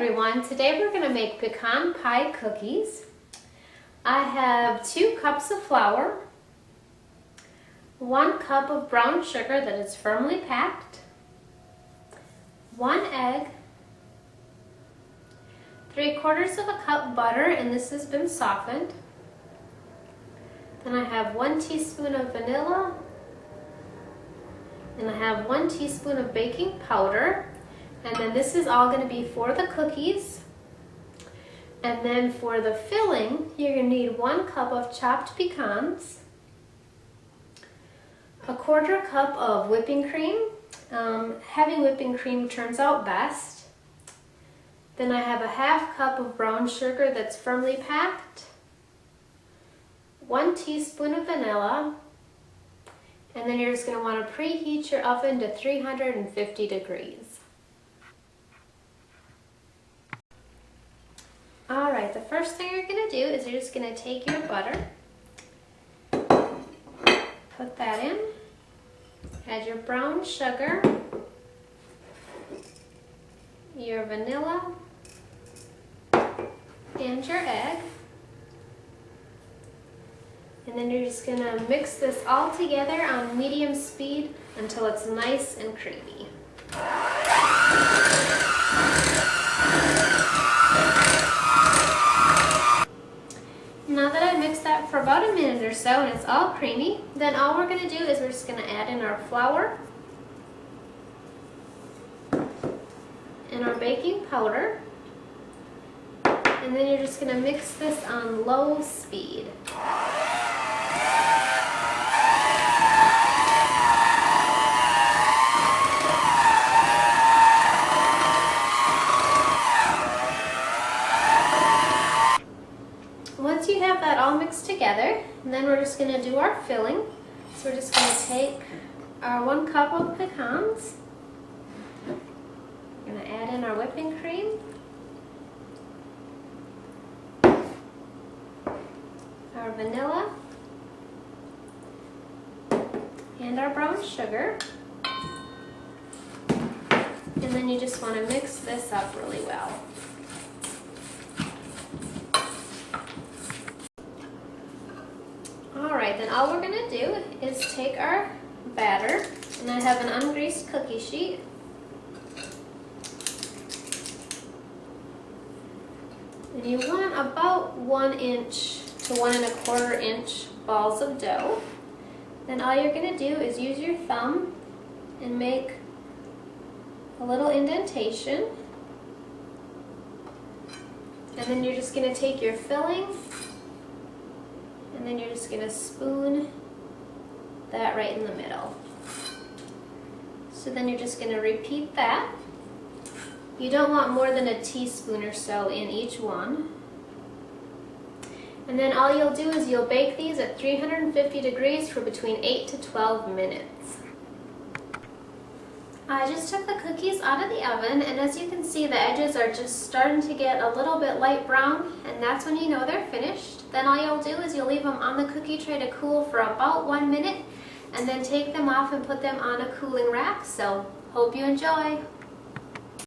everyone, today we're going to make pecan pie cookies. I have 2 cups of flour, 1 cup of brown sugar that is firmly packed, 1 egg, 3/4 of a cup butter, and this has been softened. Then I have 1 teaspoon of vanilla, and I have 1 teaspoon of baking powder. And then this is all going to be for the cookies. And then for the filling, you're going to need 1 cup of chopped pecans, 1/4 cup of whipping cream. Heavy whipping cream turns out best. Then I have a 1/2 cup of brown sugar that's firmly packed, 1 teaspoon of vanilla, and then you're just going to want to preheat your oven to 350 degrees. Alright, the first thing you're going to do is you're just going to take your butter, put that in, add your brown sugar, your vanilla, and your egg. And then you're just going to mix this all together on medium speed until it's nice and creamy. Now that I mixed that for about a minute or so and it's all creamy, then all we're going to do is we're just going to add in our flour and our baking powder, and then you're just going to mix this on low speed. Once you have that all mixed together, then we're just going to do our filling. So we're just going to take our 1 cup of pecans, we're going to add in our whipping cream, our vanilla, and our brown sugar, and then you just want to mix this up really well. Alright, then all we're going to do is take our batter, and I have an ungreased cookie sheet. And you want about 1 inch to 1 1/4 inch balls of dough. Then all you're going to do is use your thumb and make a little indentation. And then you're just going to take your filling, and then you're just going to spoon that right in the middle. So then you're just going to repeat that. You don't want more than a teaspoon or so in each one. And then all you'll do is you'll bake these at 350 degrees for between 8 to 12 minutes. I just took the cookies out of the oven, and as you can see, the edges are just starting to get a little bit light brown, and that's when you know they're finished. Then all you'll do is you'll leave them on the cookie tray to cool for about 1 minute, and then take them off and put them on a cooling rack. So, hope you enjoy!